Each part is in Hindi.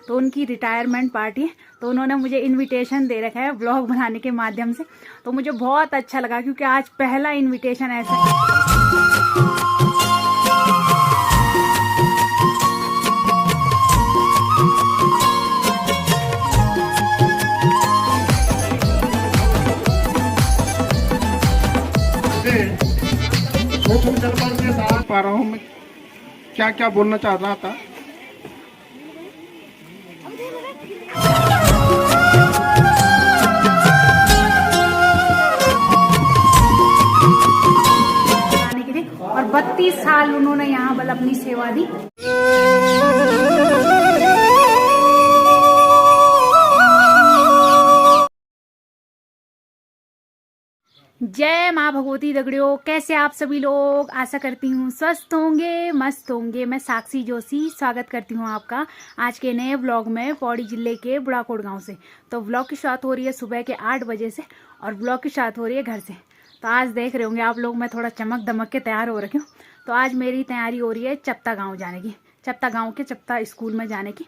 तो उनकी रिटायरमेंट पार्टी है, तो उन्होंने मुझे इनविटेशन दे रखा है व्लॉग बनाने के माध्यम से। तो मुझे बहुत अच्छा लगा क्योंकि आज पहला इनविटेशन ऐसा पा रहा हूँ मैं क्या क्या बोलना चाह रहा था। और 32 साल उन्होंने यहाँ बल अपनी सेवा दी। जय माँ भगवती दगड़ियों, कैसे आप सभी लोग। आशा करती हूँ स्वस्थ होंगे, मस्त होंगे। मैं साक्षी जोशी स्वागत करती हूँ आपका आज के नए व्लॉग में पौड़ी जिले के बुढ़ाकोट गांव से। तो व्लॉग की शुरुआत हो रही है सुबह के 8 बजे से और व्लॉग की शुरुआत हो रही है घर से। तो आज देख रहे होंगे आप लोग, मैं थोड़ा चमक दमक के तैयार हो रखी हूँ। तो आज मेरी तैयारी हो रही है चप्ता गाँव जाने की, चप्ता गाँव के चप्ता स्कूल में जाने की।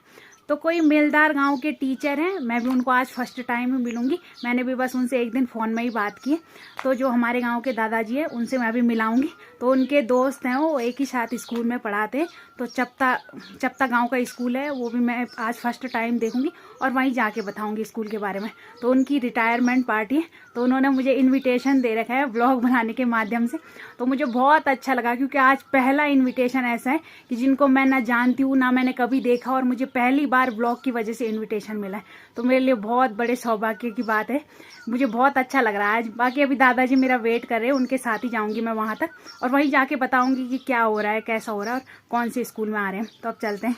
तो कोई मेलदार गांव के टीचर हैं, मैं भी उनको आज फर्स्ट टाइम ही मिलूंगी। मैंने भी बस उनसे एक दिन फ़ोन में ही बात की है। तो जो हमारे गांव के दादाजी हैं उनसे मैं भी मिलाऊंगी। तो उनके दोस्त हैं, वो एक ही साथ स्कूल में पढ़ाते हैं। तो चप्ता गांव का स्कूल है, वो भी मैं आज फर्स्ट टाइम देखूंगी और वहीं जाके बताऊंगी स्कूल के बारे में। तो उनकी रिटायरमेंट पार्टी है, तो उन्होंने मुझे इन्विटेशन दे रखा है व्लॉग बनाने के माध्यम से। तो मुझे बहुत अच्छा लगा क्योंकि आज पहला इन्विटेशन ऐसा है कि जिनको मैं ना जानती हूँ ना मैंने कभी देखा, और मुझे पहली बार ब्लॉग की वजह से इनविटेशन मिला है। तो मेरे लिए बहुत बड़े सौभाग्य की बात है, मुझे बहुत अच्छा लग रहा है आज। बाकी अभी दादाजी मेरा वेट कर रहे हैं, उनके साथ ही जाऊंगी मैं वहां तक और वहीं जाके बताऊंगी कि क्या हो रहा है, कैसा हो रहा है और कौन से स्कूल में आ रहे हैं। तो अब चलते हैं।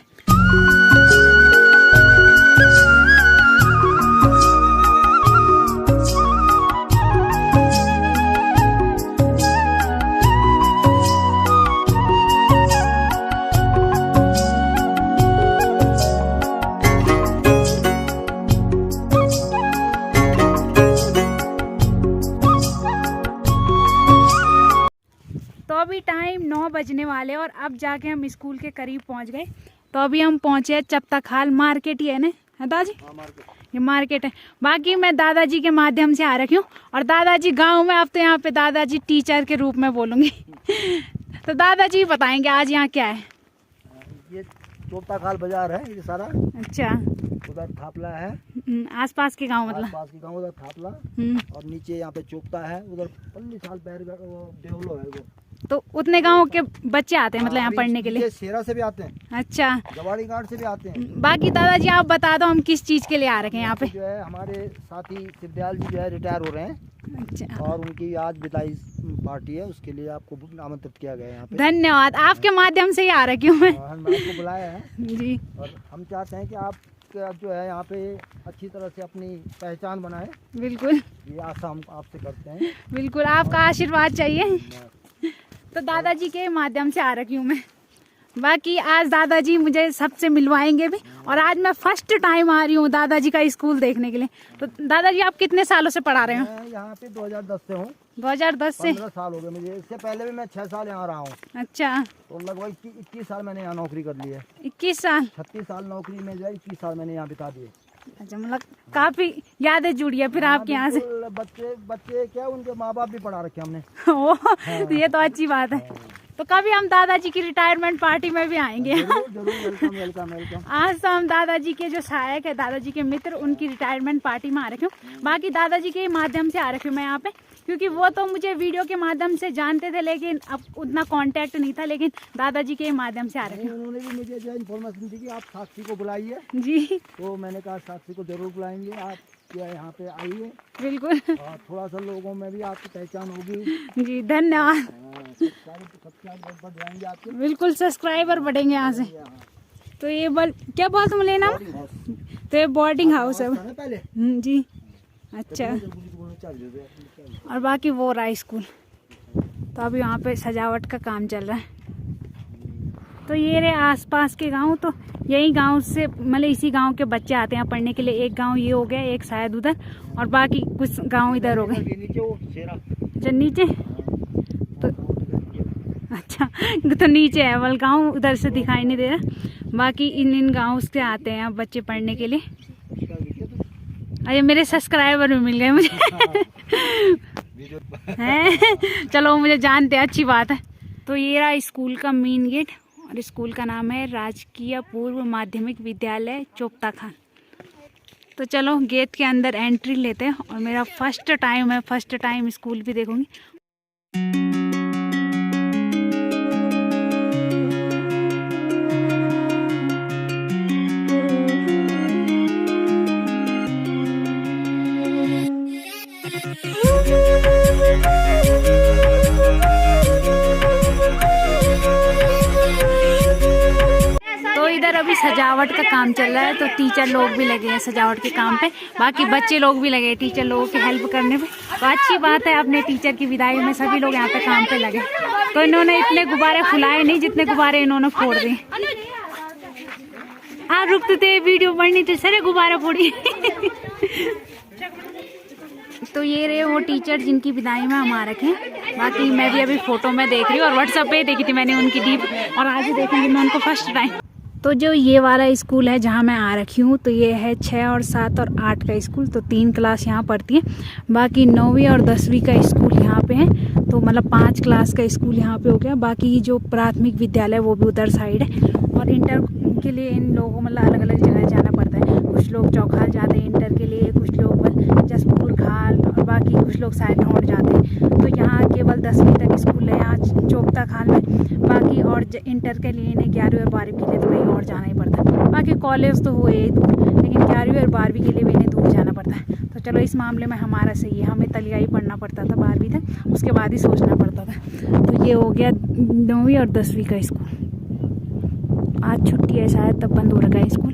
तो अभी टाइम 9 बजने वाले और अब जाके हम स्कूल के करीब पहुंच गए। तो अभी हम पहुंचे चप्ता खाल, मार्केट ही है ना दादाजी? ये मार्केट है। बाकी मैं दादाजी के माध्यम से आ रखी हूँ और दादाजी गांव में, अब तो यहाँ पे दादाजी टीचर के रूप में बोलूंगी। तो दादाजी बताएंगे आज यहाँ क्या है। ये चोपता खाल बाजार है ये सारा। अच्छा, उधर थापला है, आसपास के गांव मतलब आसपास के गांव, उधर थापला और नीचे यहाँ पे चोपता है, उधर 15 साल पैर देवलो है वो। तो उतने गांव के बच्चे आते हैं मतलब यहाँ पढ़ने के लिए? शेरा से भी आते हैं। अच्छा, जवाड़ी घाट से भी आते हैं। बाकी दादाजी आप बता दो हम किस चीज के लिए आ रखे हैं यहाँ पे? जो है हमारे साथी शिवदयाल जी जो है रिटायर हो रहे हैं। अच्छा, और उनकी आज विदाई पार्टी है, उसके लिए आपको आमंत्रित किया गया है यहाँ पे। धन्यवाद, आपके माध्यम से ही आ रखी हूँ मैं। हमने आपको बुलाया है जी। और हम चाहते हैं कि आप जो है यहाँ पे अच्छी तरह से अपनी पहचान बनाए। बिल्कुल, ये आशा हम आपसे करते हैं। बिल्कुल, आपका आशीर्वाद चाहिए। तो दादाजी के माध्यम से आ रखी हूँ मैं। बाकी आज दादाजी मुझे सबसे मिलवाएंगे भी, और आज मैं फर्स्ट टाइम आ रही हूँ दादाजी का स्कूल देखने के लिए। तो दादाजी आप कितने सालों से पढ़ा रहे हो? मैं यहाँ पे 2010 से हूँ। 2010 से? 15 साल हो गए मुझे। इससे पहले भी मैं 6 साल यहाँ रहा हूँ। अच्छा, तो लगभग 21 साल मैंने यहाँ नौकरी कर ली है। 21 साल? 36 साल नौकरी में जो है 21 साल मैंने यहाँ बिता दिए। अच्छा, मतलब काफी यादें जुड़ी है फिर आपके यहाँ से। बच्चे क्या, उनके माँ बाप भी पढ़ा रखे हमने। तो ये तो अच्छी बात है। तो कभी हम दादाजी की रिटायरमेंट पार्टी में भी आएंगे। जरूर, वेलकम वेलकम वेलकम। आज तो हम दादाजी के जो सहायक है, दादाजी के मित्र, उनकी रिटायरमेंट पार्टी में आ रखे हूँ। बाकी दादाजी के माध्यम से आ रखी हूँ मैं यहाँ पे, क्योंकि वो तो मुझे वीडियो के माध्यम से जानते थे लेकिन अब उतना कांटेक्ट नहीं था, लेकिन दादाजी के माध्यम से आ रखी हूँ। उन्होंने भी मुझे जो इन्फॉर्मेशन दी कि आप साक्षी को बुलाइए। जी, तो मैंने कहा साक्षी को जरूर बुलाएंगे, आप क्या यहाँ पे आइए। बिल्कुल, और थोड़ा सा लोगों में भी आपकी पहचान होगी। जी, धन्यवाद। बढ़ जाएंगे आपके। बिल्कुल, सब्सक्राइबर बढ़ेंगे यहाँ से। तो ये क्या बोल तुम लेना? तो ये बोर्डिंग हाउस है पहले। जी, अच्छा। और बाकी वो रहा स्कूल। तो अभी यहाँ पे सजावट का काम चल रहा है। तो ये रहे आसपास के गांव। तो यही गांव से मतलब इसी गांव के बच्चे आते हैं पढ़ने के लिए। एक गांव ये हो गया, एक शायद उधर, और बाकी कुछ गांव इधर हो गए। जो नीचे तो अच्छा, तो नीचे है वाल गांव, उधर से दिखाई नहीं दे रहा। बाकी इन गाँव से आते हैं अब बच्चे पढ़ने के लिए। अरे मेरे सब्सक्राइबर भी मिल गए मुझे हैं। चलो मुझे जानते हैं, अच्छी बात है। तो ये रहा स्कूल का मेन गेट और स्कूल का नाम है राजकीय पूर्व माध्यमिक विद्यालय चोपता खान। तो चलो गेट के अंदर एंट्री लेते हैं और मेरा फर्स्ट टाइम है, फर्स्ट टाइम स्कूल भी देखूंगी। तो इधर अभी सजावट का काम चल रहा है, तो टीचर लोग भी लगे हैं सजावट के काम पे, बाकी बच्चे लोग भी लगे हैं टीचर लोगों की हेल्प करने पे। तो अच्छी बात है, अपने टीचर की विदाई में सभी लोग यहाँ पे काम पे लगे। तो इन्होंने इतने गुब्बारे फुलाए नहीं जितने गुब्बारे इन्होंने फोड़ दिए। आप रुकते थे वीडियो बननी तो सारे गुब्बारा फोड़ी। तो ये रहे वो टीचर जिनकी विदाई में हम आ रखे हैं। बाकी मैं भी अभी फोटो में देख रही हूँ और व्हाट्सएप पे देखी थी मैंने उनकी डीप, और आज देखूंगी मैं उनको फर्स्ट टाइम। तो जो ये वाला स्कूल है जहाँ मैं आ रखी हूँ, तो ये है 6 और 7 और 8 का स्कूल। तो 3 क्लास यहाँ पढ़ती है, बाकी 9वीं और 10वीं का स्कूल यहाँ पे है। तो मतलब 5 क्लास का स्कूल यहाँ पे हो गया। बाकी जो प्राथमिक विद्यालय वो भी उधर साइड है। और इंटर के लिए इन लोगों को मतलब अलग अलग जगह जाना पड़ता है। कुछ लोग चौखाल जाते हैं इंटर के लिए, कुछ लोग जसपुर खाल, और बाकी कुछ लोग साइड ढोंड जाते हैं। तो यहाँ केवल 10वीं तक स्कूल है यहाँ चोपता खाल में। बाकी और इंटर के लिए इन्हें 11वीं और 12वीं के लिए तो कहीं और जाना ही पड़ता है। बाकी कॉलेज तो हुए ही दूर, लेकिन 11वीं और 12वीं के लिए भी इन्हें दूर जाना पड़ता है। तो चलो इस मामले में हमारा सही है, हमें तलिया ही पढ़ना पड़ता था 12वीं तक, उसके बाद ही सोचना पड़ता था। तो ये हो गया 9वीं और 10वीं का स्कूल। आज छुट्टी है शायद, तब बंद हो रखा है स्कूल।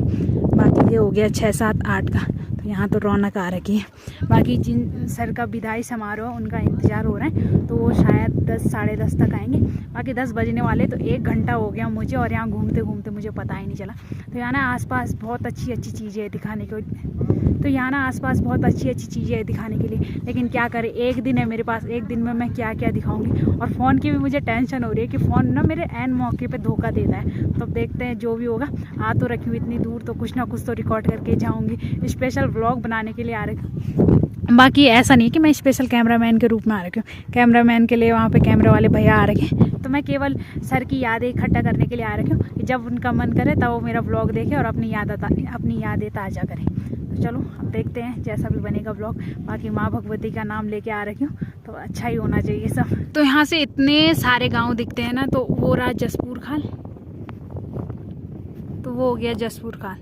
बाकी ये हो गया 6, 7, 8 का। तो यहाँ तो रौनक आ रखी है। बाकी जिन सर का विदाई समारोह उनका इंतज़ार हो रहा है, तो वो शायद 10, साढ़े 10 तक आएंगे। बाकी 10 बजने वाले, तो 1 घंटा हो गया मुझे, और यहाँ घूमते घूमते मुझे पता ही नहीं चला। तो यहाँ ना आसपास बहुत अच्छी अच्छी चीज़ें दिखाने को, तो यहाँ ना आसपास बहुत अच्छी अच्छी चीज़ें हैं दिखाने के लिए। लेकिन क्या करें, 1 दिन है मेरे पास, 1 दिन में मैं क्या क्या दिखाऊंगी। और फ़ोन की भी मुझे टेंशन हो रही है कि फ़ोन ना मेरे ऐन मौके पे धोखा देता है। तो अब देखते हैं जो भी होगा। आ तो रखी हूँ इतनी दूर, तो कुछ ना कुछ तो रिकॉर्ड करके जाऊँगी। स्पेशल व्लॉग बनाने के लिए आ रही। बाकी ऐसा नहीं कि मैं स्पेशल कैमरामैन के रूप में आ रखी हूँ। कैमरामैन के लिए वहाँ पे कैमरा वाले भैया आ रखे हैं। तो मैं केवल सर की यादें इकट्ठा करने के लिए आ रखी हूँ कि जब उनका मन करे तब वो मेरा व्लॉग देखे और अपनी यादें ताज़ा करें। तो चलो अब देखते हैं जैसा भी बनेगा व्लॉग। बाकी माँ भगवती का नाम लेके आ रखी हूँ, तो अच्छा ही होना चाहिए सब। तो यहाँ से इतने सारे गाँव दिखते हैं ना, तो वो रहा जसपुर खाल, तो वो हो गया जसपुर खाल।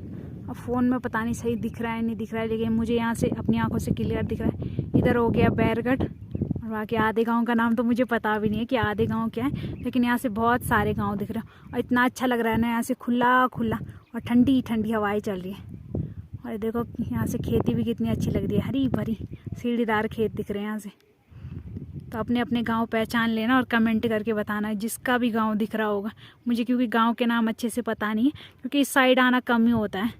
अब फ़ोन में पता नहीं सही दिख रहा है नहीं दिख रहा है, लेकिन मुझे यहाँ से अपनी आंखों से क्लियर दिख रहा है। इधर हो गया बैरगढ़, और बाकी आधे गांव का नाम तो मुझे पता भी नहीं है कि आधे गांव क्या है, लेकिन यहाँ से बहुत सारे गांव दिख रहे हैं। और इतना अच्छा लग रहा है ना, यहाँ से खुला खुला और ठंडी ठंडी हवाएं चल रही है। और देखो यहाँ से खेती भी कितनी अच्छी लग रही है, हरी भरी सीढ़ीदार खेत दिख रहे हैं यहाँ से। तो अपने अपने गांव पहचान लेना और कमेंट करके बताना जिसका भी गांव दिख रहा होगा मुझे, क्योंकि गांव के नाम अच्छे से पता नहीं है, क्योंकि इस साइड आना कम ही होता है।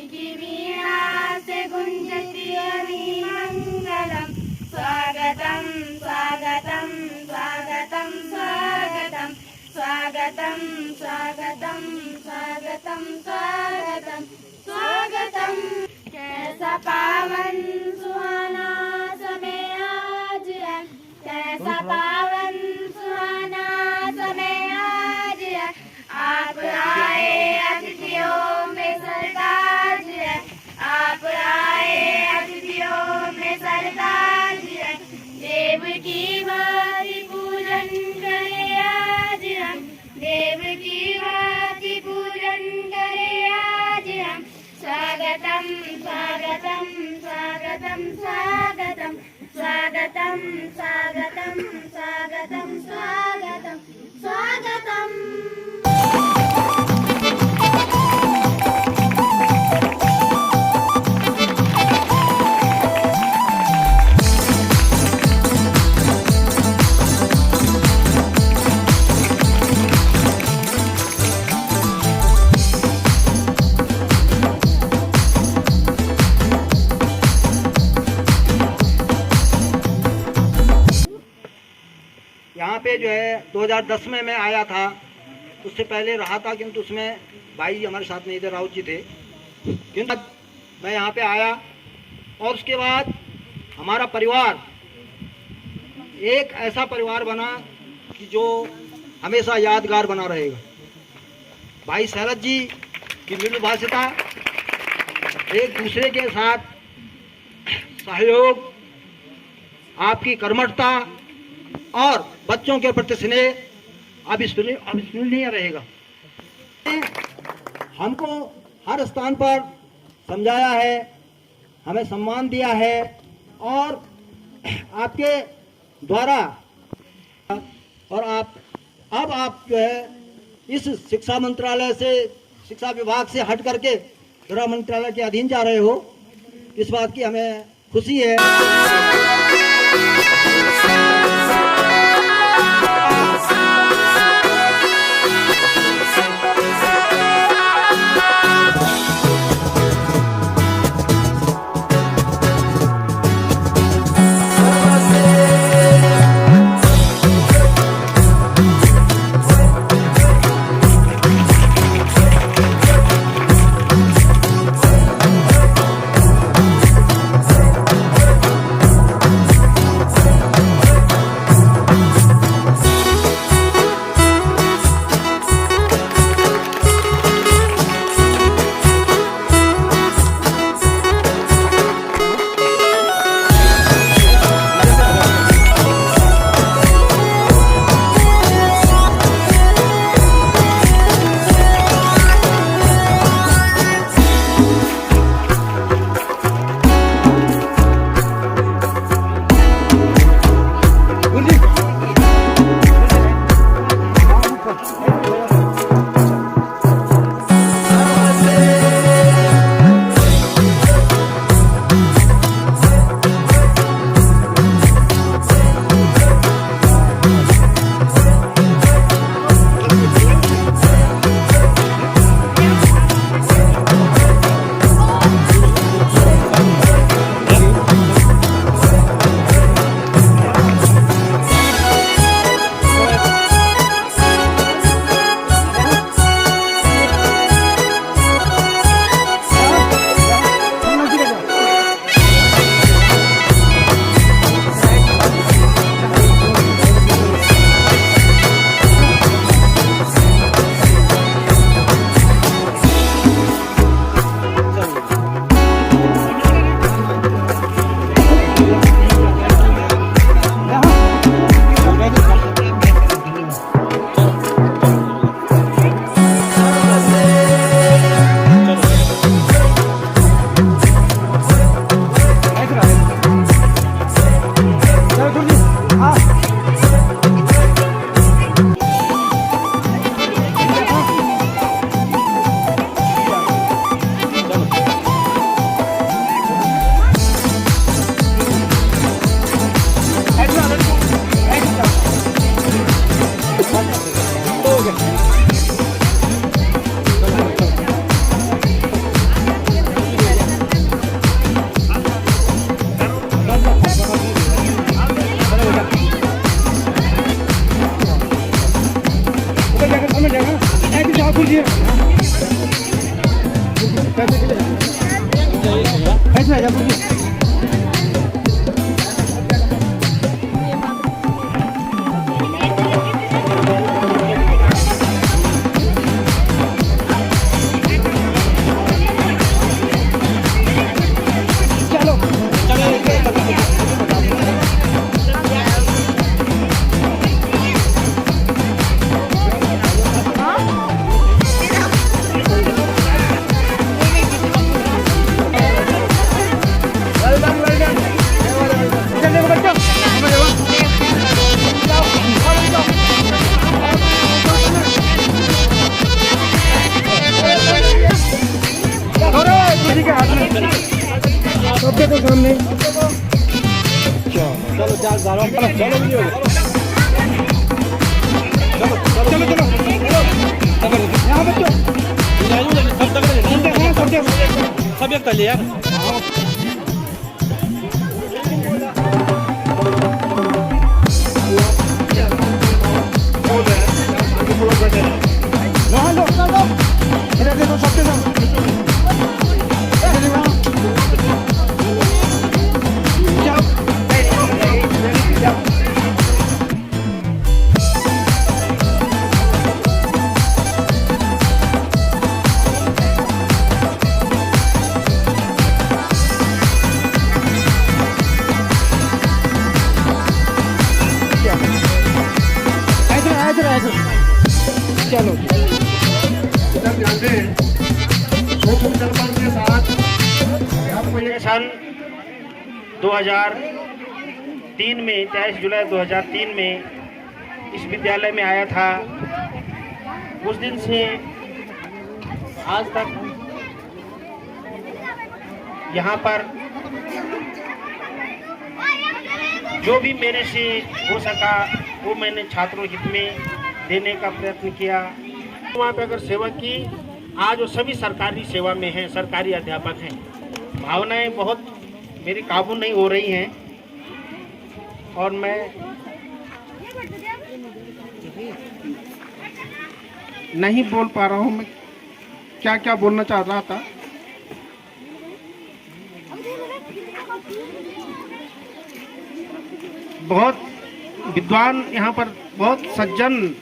की वीणा से गुंजती मंगलम। स्वागतम स्वागतम स्वागतम स्वागतम स्वागतम स्वागतम स्वागतम स्वागतम स्वागतम। कैसा पावन सुहाना समय आज है, कैसा पावन सुहाना समय आज है। आप आए अतिथियों में सरताज है, आप आए अतिथियों में सरताज है। देव की भांति पूजन करे आज हम, देव की भांति पूजन करे आज हम। स्वागतम स्वागतम स्वागतम स्वागतम स्वागतम स्वागतम स्वागतम स्वागतम स्वागतम। यहाँ पे जो है 2010 में मैं आया था, उससे पहले रहा था, किंतु उसमें भाई हमारे साथ नहीं थे, राउत जी थे। किंतु मैं यहाँ पे आया और उसके बाद हमारा परिवार एक ऐसा परिवार बना कि जो हमेशा यादगार बना रहेगा। भाई शरद जी की मृदुभाषिता, एक दूसरे के साथ सहयोग, आपकी कर्मठता और बच्चों के प्रति स्नेह अविस्मरणीय रहेगा। हमको हर स्थान पर समझाया है, हमें सम्मान दिया है और आपके द्वारा और आप जो है इस शिक्षा मंत्रालय से, शिक्षा विभाग से हट करके गृह मंत्रालय के अधीन जा रहे हो, इस बात की हमें खुशी है। सब एक तले यार चलो इधर ध्यान दें। सोशल जलपान के साथ आपको ये सन 2003 में 23 जुलाई 2003 में इस विद्यालय में आया था। उस दिन से आज तक यहाँ पर जो भी मेरे से हो सका वो मैंने छात्रों हित में देने का प्रयत्न किया। वहाँ पे अगर सेवा की, आज वो सभी सरकारी सेवा में हैं, सरकारी अध्यापक हैं। भावनाएं बहुत मेरी काबू नहीं हो रही हैं और मैं नहीं बोल पा रहा हूँ। मैं क्या क्या बोलना चाह रहा था। बहुत विद्वान यहाँ पर, बहुत सज्जन।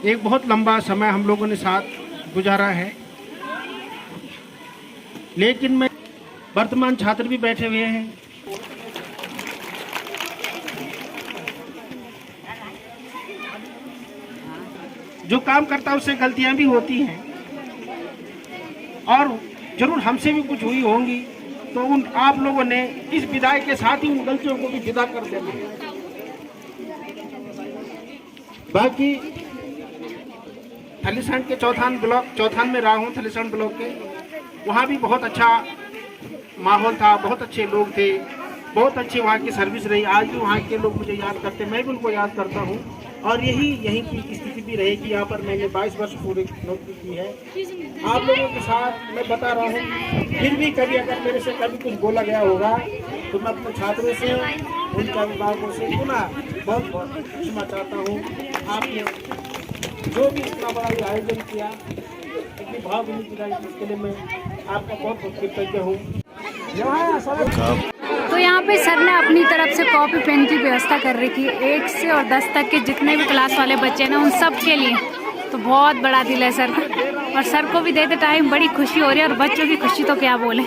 एक बहुत लंबा समय हम लोगों ने साथ गुजारा है, लेकिन मैं वर्तमान छात्र भी बैठे हुए हैं। जो काम करता है उससे गलतियां भी होती हैं और जरूर हमसे भी कुछ हुई होंगी, तो उन आप लोगों ने इस विदाई के साथ ही उन गलतियों को भी विदा कर देना है। बाकी थलीसैंड के चौथान में रहा हूँ, थलीसैंड ब्लॉक के, वहाँ भी बहुत अच्छा माहौल था, बहुत अच्छे लोग थे, बहुत अच्छी वहाँ की सर्विस रही। आज भी वहाँ के लोग मुझे याद करते, मैं भी उनको याद करता हूँ और यहीं की स्थिति भी रहेगी। यहाँ पर मैंने 22 वर्ष पूरी नौकरी की है। आप लोगों के साथ मैं बता रहा हूँ, फिर भी कभी अगर मेरे से कभी कुछ बोला गया होगा तो मैं अपने छात्रों से, उनके अभिभावकों से पुनः बहुत बहुत क्षमा चाहता हूँ। आपने जो भी इतना बड़ा ये आयोजन किया, इतनी भावभीनी किया, इसके लिए मैं आपका बहुत बहुत कृतज्ञ हूँ। तो यहाँ पे सर ने अपनी तरफ से कॉपी पेन की व्यवस्था कर रखी है 1 से और 10 तक के जितने भी क्लास वाले बच्चे हैं ना, उन सब के लिए। तो बहुत बड़ा दिल है सर का, और सर को भी देते टाइम बड़ी खुशी हो रही है, और बच्चों की खुशी तो क्या बोले।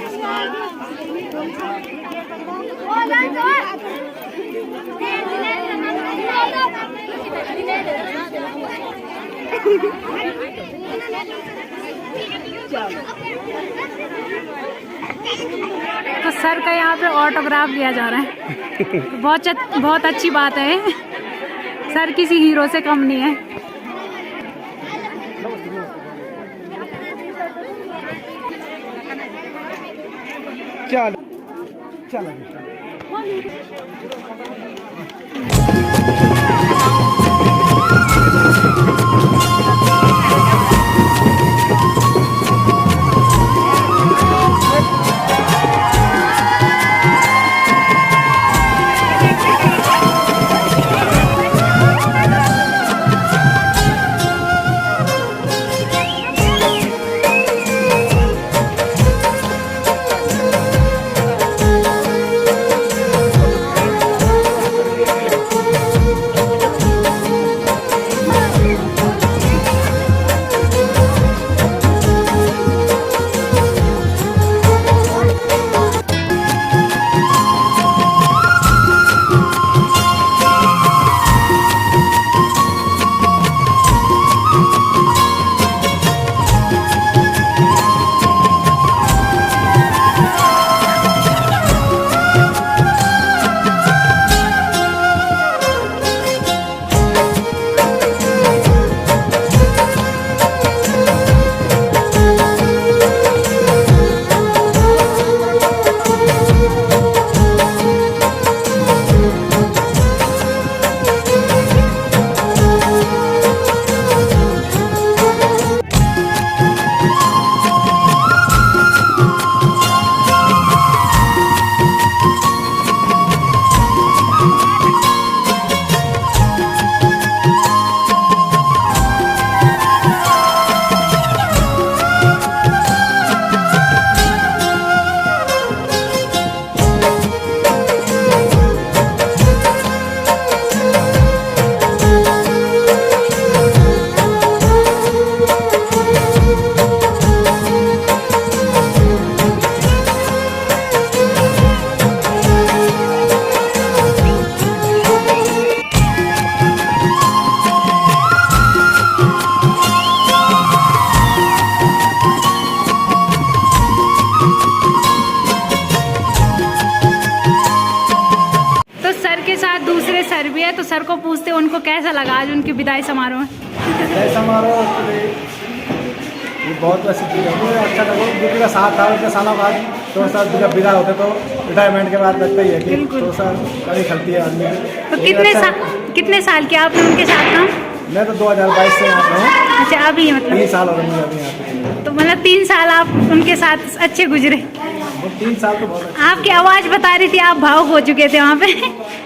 तो सर का यहाँ पे ऑटोग्राफ लिया जा रहा है। बहुत अच्छी बात है, सर किसी हीरो से कम नहीं है। चलो चलो। सर को पूछते उनको कैसा लगा आज उनकी विदाई समारोह में। विदाई समारोह ये बहुत अच्छा लगा, बेटी का 7 साल के सालों बाद तो सर जब विदा होते तो रिटायरमेंट के बाद लगता ही है कि तो सर कभी खलती है आदमी की। तो कितने साल के आपने उनके साथ काम? मैं तो 2022 से यहाँ पे हूँ। अच्छा, अभी मतलब 3 साल हो गए मुझे अभी यहाँ पे। तो मतलब 3 साल आप उनके साथ अच्छे गुजरे। 3 साल तो बहुत अच्छा। आपकी आवाज बता रही थी आप भावुक हो चुके थे वहाँ पे।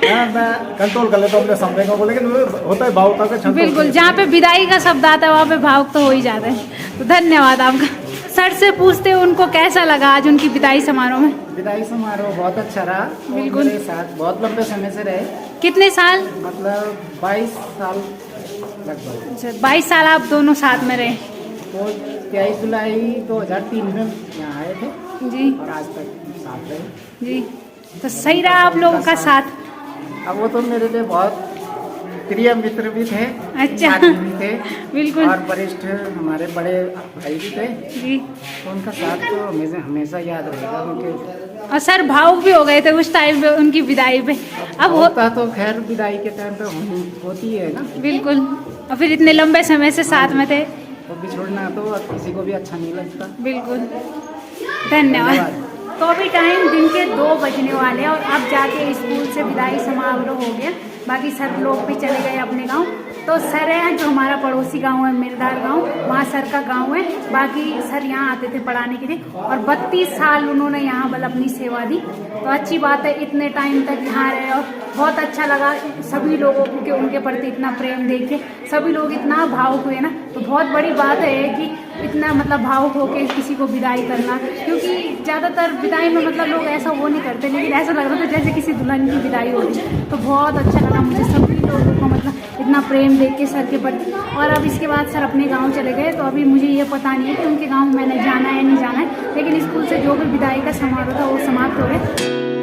मैं कंट्रोल कर लेता हूँ अपने समय को, लेकिन होता है भावुकता का क्षण। बिल्कुल, जहाँ पे विदाई का शब्द आता है वहाँ पे भावुक तो हो ही जाते हैं। तो धन्यवाद आपका। सर से पूछते उनको कैसा लगा आज उनकी विदाई समारोह में। विदाई समारोह बहुत अच्छा रहा। बिल्कुल। मेरे साथ बहुत लंबे समय से रहे, कितने साल? मतलब 22 साल लगभग। अच्छा, 22 साल आप दोनों साथ में रहे। तो 23 जुलाई 2003 में यहाँ आए थे जी और आज तक साथ रहे। जी, तो सही रहा आप लोगों का साथ। अब वो तो मेरे लिए बहुत प्रिय मित्र भी थे, अच्छा। साथी भी थे, बिल्कुल और वरिष्ठ हमारे बड़े भाई भी थे। जी। तो उनका साथ तो हमेशा याद रहेगा उनके। और सर भावुक भी हो गए थे उस टाइम पे उनकी विदाई पे। अब होता तो खैर विदाई के टाइम पे होती है ना। बिल्कुल, और फिर इतने लंबे समय से साथ में थे। तो बिछोड़ना तो किसी को भी अच्छा नहीं लगता। बिल्कुल, धन्यवाद। तो अभी टाइम दिन के 2 बजने वाले हैं और अब जाके स्कूल से विदाई समारोह हो गया। बाकी सर लोग भी चले गए अपने गांव। तो सर है जो हमारा पड़ोसी गांव है मिलदार गांव, वहाँ सर का गांव है। बाकी सर यहाँ आते थे पढ़ाने के लिए और 32 साल उन्होंने यहाँ बल अपनी सेवा दी। तो अच्छी बात है, इतने टाइम तक यहाँ रहे और बहुत अच्छा लगा सभी लोगों को कि उनके प्रति इतना प्रेम देख के सभी लोग इतना भावुक हुए ना। तो बहुत बड़ी बात है कि इतना मतलब भावुक होकर किसी को विदाई करना, क्योंकि ज़्यादातर विदाई में मतलब लोग ऐसा वो नहीं करते, लेकिन ऐसा लग रहा था जैसे किसी दुल्हन की विदाई हो रही। तो बहुत अच्छा लगा मुझे सभी लोगों को मतलब इतना प्रेम देख के सर के प्रति। और अब इसके बाद सर अपने गांव चले गए, तो अभी मुझे ये पता नहीं है कि उनके गांव मैंने जाना है नहीं जाना है, लेकिन स्कूल से जो भी विदाई का समारोह था वो समाप्त हो गया।